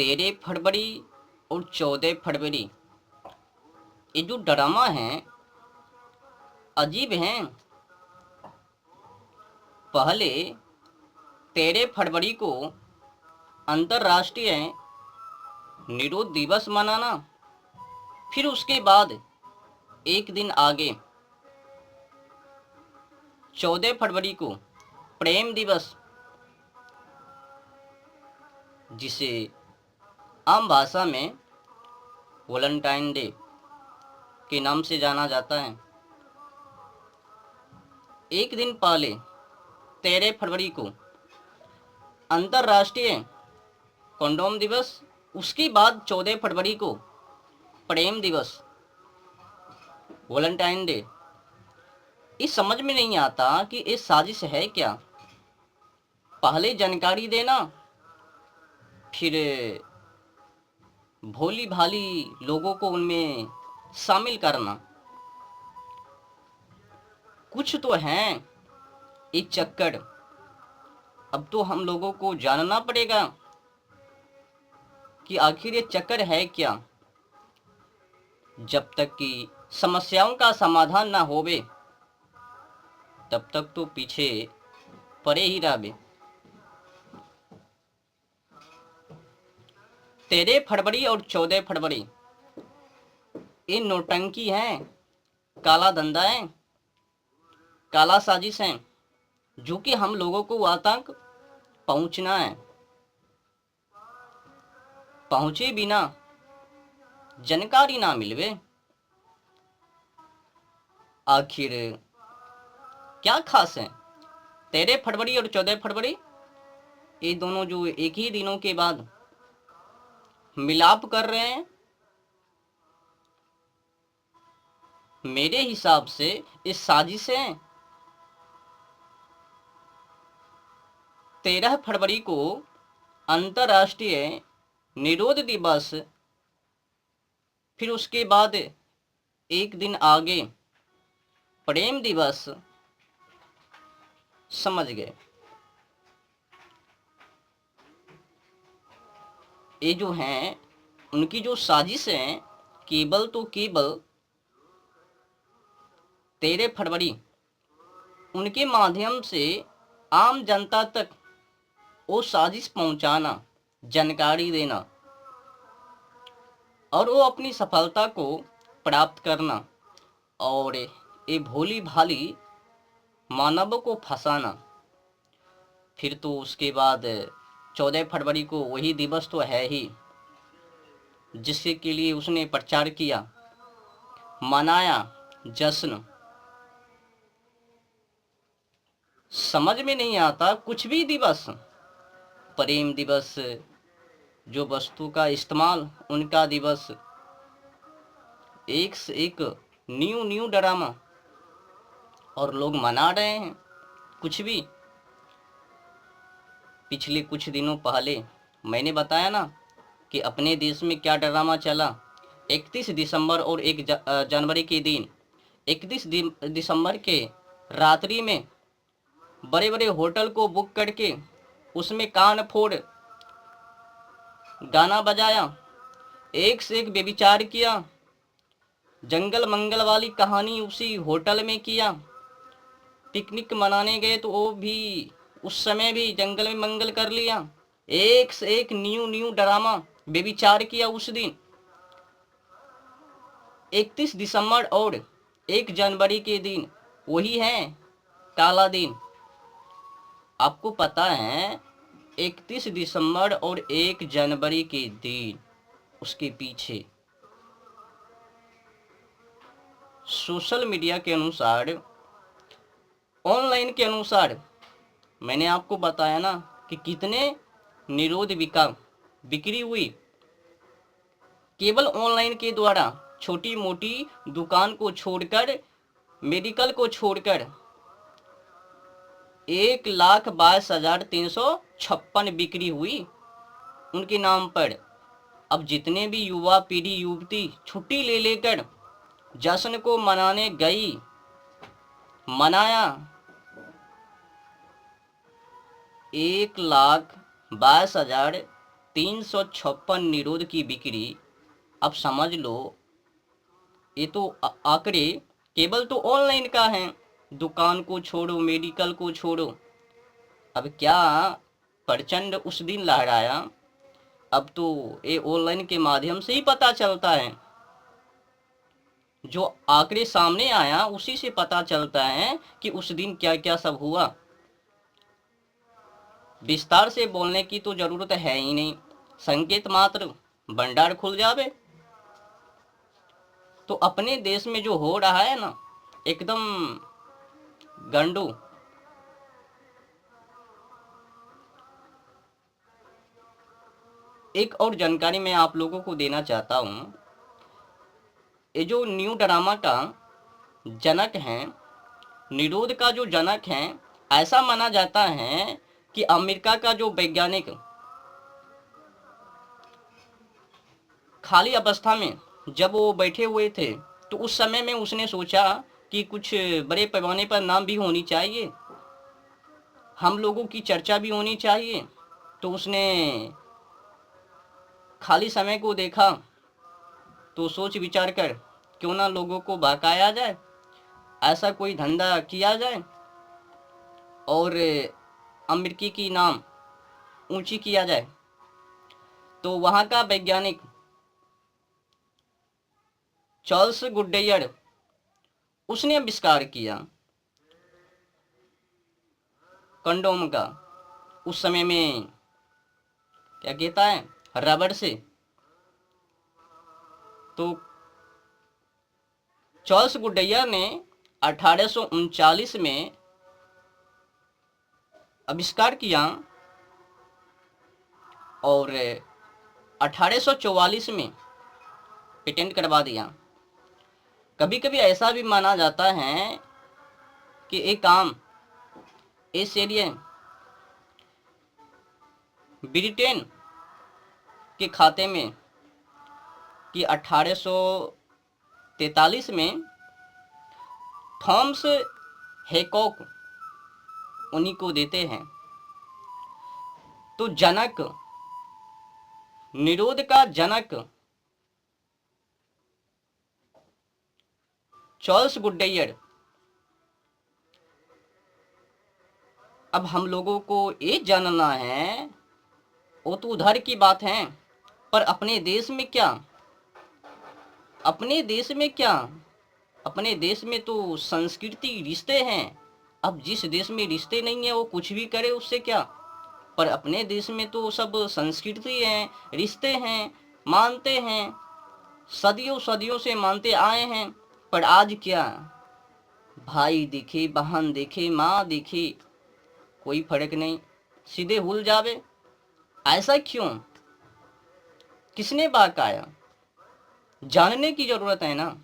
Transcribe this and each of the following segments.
13 फरवरी और 14 फरवरी, ये जो ड्रामा हैं अजीब हैं। पहले 13 फरवरी को अंतर्राष्ट्रीय निरोध दिवस मनाना, फिर उसके बाद एक दिन आगे 14 फरवरी को प्रेम दिवस, जिसे आम भाषा में वैलेंटाइन डे के नाम से जाना जाता है। एक दिन पहले 13 फरवरी को अंतर्राष्ट्रीय कंडोम दिवस, उसके बाद 14 फरवरी को प्रेम दिवस, वैलेंटाइन डे। इस समझ में नहीं आता कि ये साजिश है क्या। पहले जानकारी देना, फिर भोली भाली लोगों को उनमें शामिल करना। कुछ तो हैं ये चक्कर। अब तो हम लोगों को जानना पड़ेगा कि आखिर ये चक्कर है क्या। जब तक कि समस्याओं का समाधान ना होवे तब तक तो पीछे पड़े ही रहे। 13 फरवरी और 14 फरवरी ये नौटंकी हैं, काला धंधा है, काला साजिश है, जो कि हम लोगों को वहां तक पहुंचना है। पहुंचे बिना जानकारी ना मिलवे, आखिर क्या खास है। 13 फरवरी और 14 फरवरी ये दोनों जो एक ही दिनों के बाद मिलाप कर रहे हैं, मेरे हिसाब से इस साजिश है। 13 फरवरी को अंतर्राष्ट्रीय निरोध दिवस, फिर उसके बाद एक दिन आगे प्रेम दिवस, समझ गए। ये जो हैं उनकी जो साजिश है, केवल तो केवल 13 फरवरी उनके माध्यम से आम जनता तक वो साजिश पहुंचाना, जानकारी देना, और वो अपनी सफलता को प्राप्त करना, और ये भोली भाली मानव को फंसाना। फिर तो उसके बाद 14 फरवरी को वही दिवस तो है ही जिसके के लिए उसने प्रचार किया, मनाया, जश्न। समझ में नहीं आता कुछ भी दिवस। प्रेम दिवस, जो वस्तु का इस्तेमाल उनका दिवस, एक से एक न्यू न्यू ड्रामा, और लोग मना रहे हैं कुछ भी। पिछले कुछ दिनों पहले मैंने बताया ना कि अपने देश में क्या ड्रामा चला। 31 दिसंबर और 1 जनवरी के दिन, 31 दिसंबर के रात्रि में बड़े बड़े होटल को बुक करके उसमें कान फोड़ गाना बजाया, एक से एक व्यभिचार किया, जंगल मंगल वाली कहानी उसी होटल में किया। पिकनिक मनाने गए तो वो भी उस समय भी जंगल में मंगल कर लिया। एक से एक न्यू न्यू ड्रामा, व्यभिचार किया उस दिन। 31 दिसंबर और 1 जनवरी के दिन वही है काला दिन। आपको पता है 31 दिसंबर और 1 जनवरी के दिन उसके पीछे सोशल मीडिया के अनुसार, ऑनलाइन के अनुसार, मैंने आपको बताया ना कि कितने निरोध बिक्री हुई। केवल ऑनलाइन के द्वारा छोटी मोटी दुकान को छोड़कर, मेडिकल को छोड़कर 1,22,356 बिक्री हुई उनके नाम पर। अब जितने भी युवा पीढ़ी, युवती छुट्टी ले लेकर जश्न को मनाने गई, मनाया, 1,22,000 356 निरोध की बिक्री। अब समझ लो, ये तो आंकड़े केवल तो ऑनलाइन का है, दुकान को छोड़ो, मेडिकल को छोड़ो। अब क्या प्रचंड उस दिन लहराया, अब तो ये ऑनलाइन के माध्यम से ही पता चलता है। जो आंकड़े सामने आया उसी से पता चलता है कि उस दिन क्या क्या सब हुआ। विस्तार से बोलने की तो जरूरत है ही नहीं, संकेत मात्र भंडार खुल जावे। तो अपने देश में जो हो रहा है ना, एकदम गंडू। एक और जानकारी मैं आप लोगों को देना चाहता हूँ। ये जो न्यू ड्रामा का जनक है, निरोध का जो जनक है, ऐसा माना जाता है कि अमेरिका का जो वैज्ञानिक खाली अवस्था में जब वो बैठे हुए थे, तो उस समय में उसने सोचा कि कुछ बड़े पैमाने पर नाम भी होनी चाहिए, हम लोगों की चर्चा भी होनी चाहिए। तो उसने खाली समय को देखा, तो सोच विचार कर क्यों ना लोगों को बहकाया जाए, ऐसा कोई धंधा किया जाए और अमेरिकी की नाम ऊंची किया जाए। तो वहाँ का वैज्ञानिक चार्ल्स गुडेयर, उसने आविष्कार किया कंडोम का। उस समय में क्या कहता है, रबड़ से। तो चार्ल्स गुडेयर ने 1839 में आविष्कार किया और 1844 में पेटेंट करवा दिया। कभी कभी ऐसा भी माना जाता है कि एक काम इसलिए ब्रिटेन के खाते में कि 1843 में थॉमस हैकॉक उन्हीं को देते हैं। तो जनक, निरोध का जनक चार्ल्स गुडेयर। अब हम लोगों को ये जानना है, वो तो उधर की बात है, पर अपने देश में क्या, अपने देश में क्या, अपने देश में तो संस्कृति रिश्ते हैं। अब जिस देश में रिश्ते नहीं है वो कुछ भी करे, उससे क्या। पर अपने देश में तो सब संस्कृति है, रिश्ते हैं, मानते हैं, सदियों सदियों से मानते आए हैं। पर आज क्या, भाई दिखे, बहन दिखे, माँ दिखे, कोई फर्क नहीं, सीधे भूल जावे। ऐसा क्यों, किसने बहकाया, जानने की जरूरत है ना।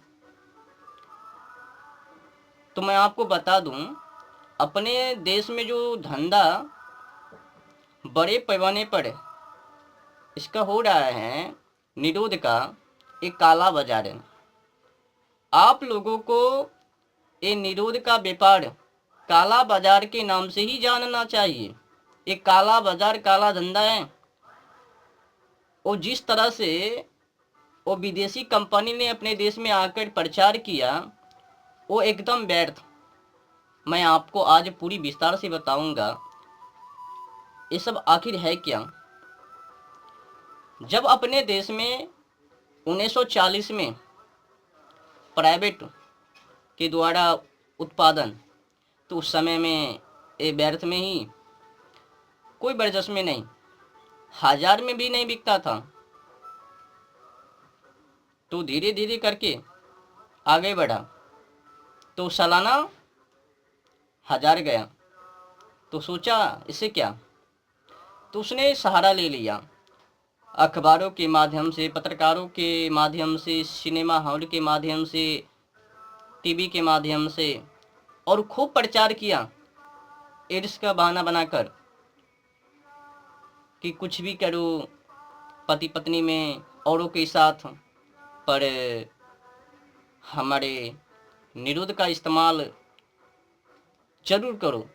तो मैं आपको बता दूं, अपने देश में जो धंधा बड़े पैमाने पर इसका हो रहा है, निरोध का, एक काला बाजार है। आप लोगों को ये निरोध का व्यापार काला बाजार के नाम से ही जानना चाहिए। एक काला बाजार, काला धंधा है। और जिस तरह से वो विदेशी कंपनी ने अपने देश में आकर प्रचार किया, वो एकदम व्यर्थ। मैं आपको आज पूरी विस्तार से बताऊंगा ये सब आखिर है क्या। जब अपने देश में 1940 में प्राइवेट के द्वारा उत्पादन, तो उस समय में ये व्यर्थ में ही, कोई बरजस में नहीं, 1000 में भी नहीं बिकता था। तो धीरे धीरे करके आगे बढ़ा, तो सालाना 1000 गया। तो सोचा इससे क्या, तो उसने सहारा ले लिया, अखबारों के माध्यम से, पत्रकारों के माध्यम से, सिनेमा हॉल के माध्यम से, टीवी के माध्यम से, और खूब प्रचार किया एड्स का बहाना बनाकर कि कुछ भी करो पति पत्नी में औरों के साथ, पर हमारे निरोध का इस्तेमाल जरूर करो।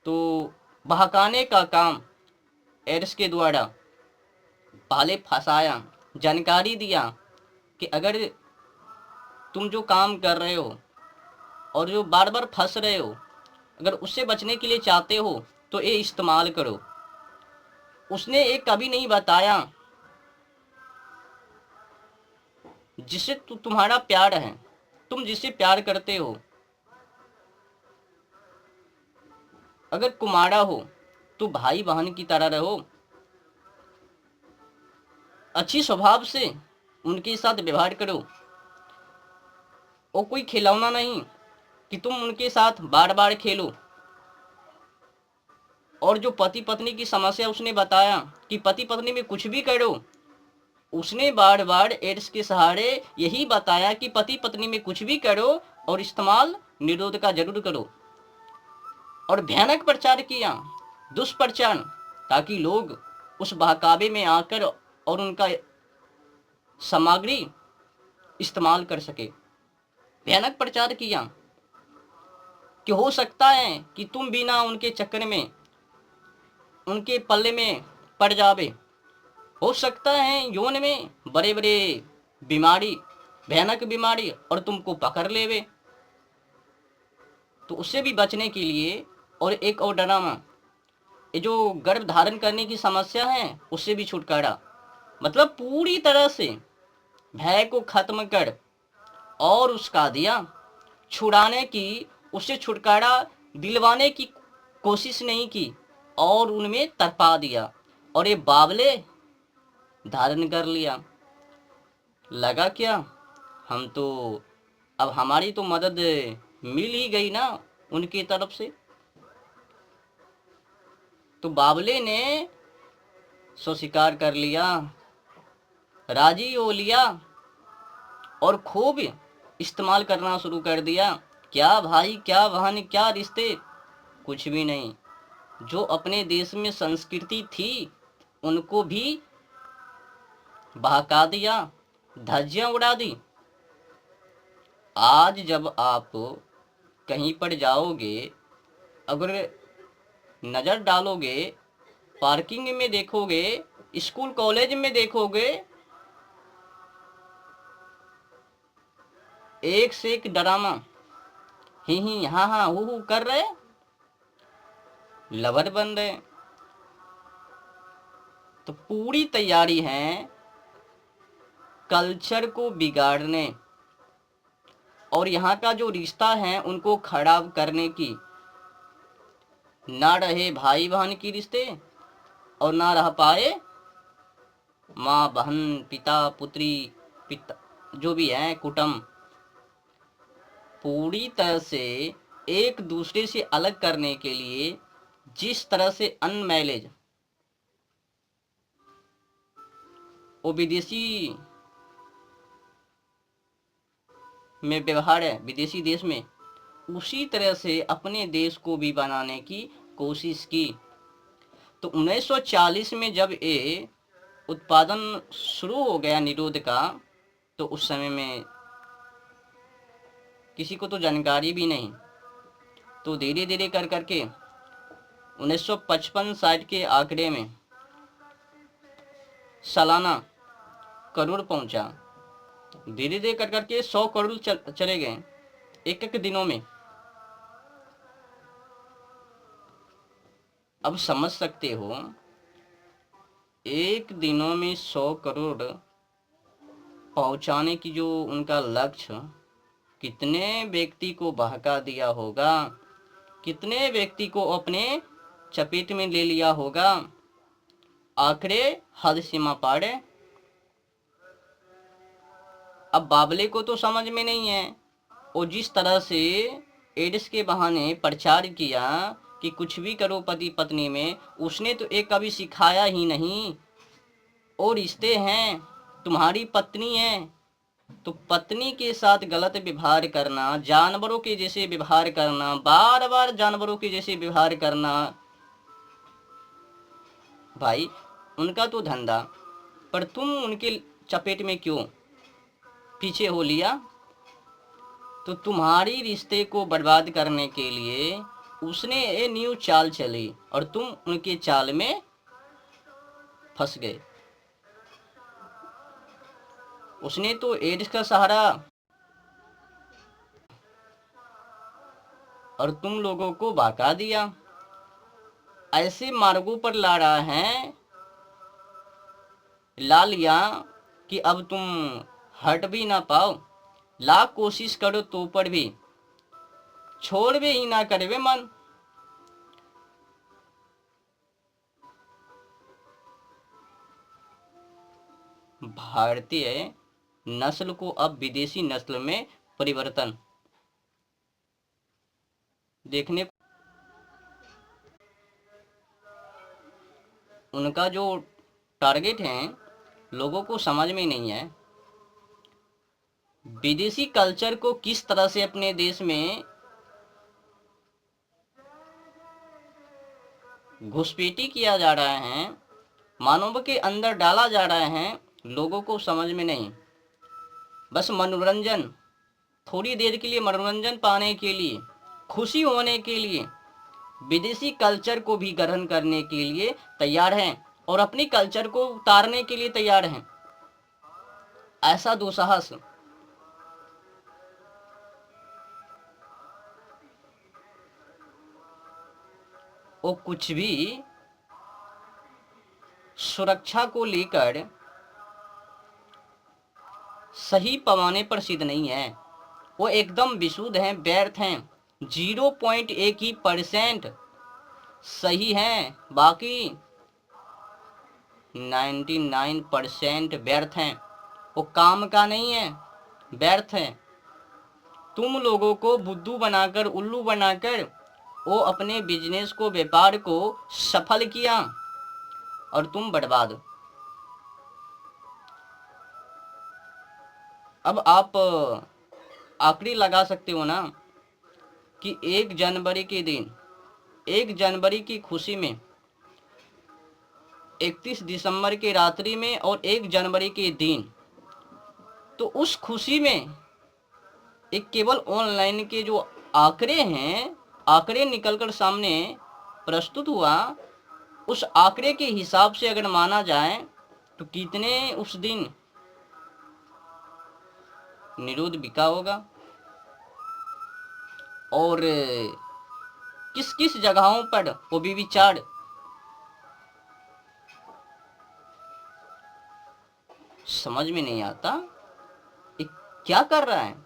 तो बहकाने का काम एड्स के द्वारा पहले फंसाया, जानकारी दिया कि अगर तुम जो काम कर रहे हो और जो बार बार फंस रहे हो, अगर उससे बचने के लिए चाहते हो तो ये इस्तेमाल करो। उसने एक कभी नहीं बताया जिससे तुम्हारा प्यार है, तुम जिससे प्यार करते हो, अगर कुमारा हो तो भाई बहन की तरह रहो, अच्छी स्वभाव से उनके साथ व्यवहार करो। और कोई खिलौना नहीं कि तुम उनके साथ बार बार खेलो। और जो पति पत्नी की समस्या उसने बताया कि पति पत्नी में कुछ भी करो, उसने बार बार एड्स के सहारे यही बताया कि पति पत्नी में कुछ भी करो और इस्तेमाल निरोध का जरूर करो। और भयानक प्रचार किया, दुष्प्रचार, ताकि लोग उस बहकावे में आकर और उनका सामग्री इस्तेमाल कर सके। भयानक प्रचार किया कि हो सकता है कि तुम बिना उनके चक्कर में, उनके पल्ले में पड़ जावे। हो सकता है यौन में बड़े बड़े बीमारी, भयानक बीमारी और तुमको पकड़ लेवे। तो उससे भी बचने के लिए, और एक और ड्रामा, ये जो गर्भ धारण करने की समस्या है उससे भी छुटकारा। मतलब पूरी तरह से भय को खत्म कर और उसका दिया छुड़ाने की, उससे छुटकारा दिलवाने की कोशिश नहीं की और उनमें तरपा दिया और ये बावले धारण कर लिया। लगा क्या, हम तो, अब हमारी तो मदद मिल ही गई ना उनकी तरफ से। तो बावले ने सो स्वीकार कर लिया, राजी हो लिया और खूब इस्तेमाल करना शुरू कर दिया। क्या भाई, क्या बहन, क्या रिश्ते, कुछ भी नहीं। जो अपने देश में संस्कृति थी उनको भी बहका दिया, धज्जियां उड़ा दी। आज जब आप कहीं पर जाओगे, अगर नज़र डालोगे, पार्किंग में देखोगे, स्कूल कॉलेज में देखोगे, एक से एक ड्रामा, ही हाँ हाँ हु कर रहे, लवर बन रहे। तो पूरी तैयारी है कल्चर को बिगाड़ने और यहाँ का जो रिश्ता है उनको खराब करने की। ना रहे भाई बहन की रिश्ते और ना रह पाए माँ बहन, पिता पुत्री, पिता जो भी है कुटुंब, पूरी तरह से एक दूसरे से अलग करने के लिए जिस तरह से अनमैनेज वो विदेशी में व्यवहार है, विदेशी देश में, उसी तरह से अपने देश को भी बनाने की कोशिश की। तो 1940 में जब ये उत्पादन शुरू हो गया निरोध का, तो उस समय में किसी को तो जानकारी भी नहीं। तो धीरे धीरे कर करके 1955-60 के आंकड़े में सालाना करोड़ पहुंचा। धीरे धीरे कर करके 100 करोड़ चले गए एक एक दिनों में। अब समझ सकते हो, एक दिनों में 100 करोड़ पहुंचाने की जो उनका लक्ष्य, कितने व्यक्ति को बहका दिया होगा, कितने व्यक्ति को अपने चपेट में ले लिया होगा। आंकड़े हद सीमा पार है। अब बावले को तो समझ में नहीं है, और जिस तरह से एड्स के बहाने प्रचार किया कि कुछ भी करो पति पत्नी में, उसने तो एक कभी सिखाया ही नहीं। और रिश्ते हैं, तुम्हारी पत्नी है तो पत्नी के साथ गलत व्यवहार करना, जानवरों के जैसे व्यवहार करना, बार बार जानवरों के जैसे व्यवहार करना, भाई उनका तो धंधा, पर तुम उनके चपेट में क्यों पीछे हो लिया। तो तुम्हारी रिश्ते को बर्बाद करने के लिए उसने ये न्यू चाल चली और तुम उनके चाल में फंस गए। उसने तो एड्स का सहारा और तुम लोगों को बहका दिया। ऐसे मार्गों पर ला लिया कि अब तुम हट भी ना पाओ। लाख कोशिश करो तो पर भी छोड़ भी ही ना करवे मन। भारतीय नस्ल को अब विदेशी नस्ल में परिवर्तन देखने, उनका जो टारगेट है लोगों को समझ में नहीं है। विदेशी कल्चर को किस तरह से अपने देश में घुसपैठी किया जा रहा है, मानव के अंदर डाला जा रहा है, लोगों को समझ में नहीं। बस मनोरंजन, थोड़ी देर के लिए मनोरंजन पाने के लिए, खुशी होने के लिए विदेशी कल्चर को भी ग्रहण करने के लिए तैयार हैं और अपनी कल्चर को उतारने के लिए तैयार हैं। ऐसा दुस्साहस वो कुछ भी सुरक्षा को लेकर सही पैमाने पर सिद्ध नहीं है। वो एकदम विशुद्ध हैं, व्यर्थ हैं। 0.1% सही हैं, बाकी 99% व्यर्थ हैं। वो काम का नहीं है, व्यर्थ है। तुम लोगों को बुद्धू बनाकर, उल्लू बनाकर वो अपने बिजनेस को, व्यापार को सफल किया और तुम बर्बाद। अब आप आखिरी लगा सकते हो ना कि 1 जनवरी के दिन, 1 जनवरी की खुशी में, 31 दिसंबर के रात्रि में और 1 जनवरी के दिन, तो उस खुशी में एक केवल ऑनलाइन के जो आंकड़े हैं, आंकड़े निकलकर सामने प्रस्तुत हुआ, उस आंकड़े के हिसाब से अगर माना जाए तो कितने उस दिन निरोध बिका होगा और किस किस जगहों पर वो भी विचार। समझ में नहीं आता ये क्या कर रहा है,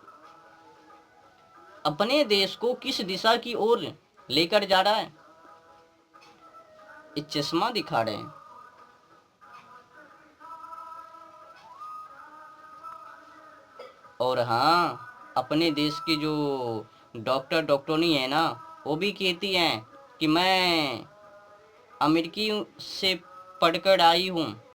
अपने देश को किस दिशा की ओर लेकर जा रहा है। ये चश्मा दिखा रहे हैं। और हाँ, अपने देश के जो डॉक्टरनी है ना, वो भी कहती हैं कि मैं अमेरिकी से पढ़कर आई हूँ,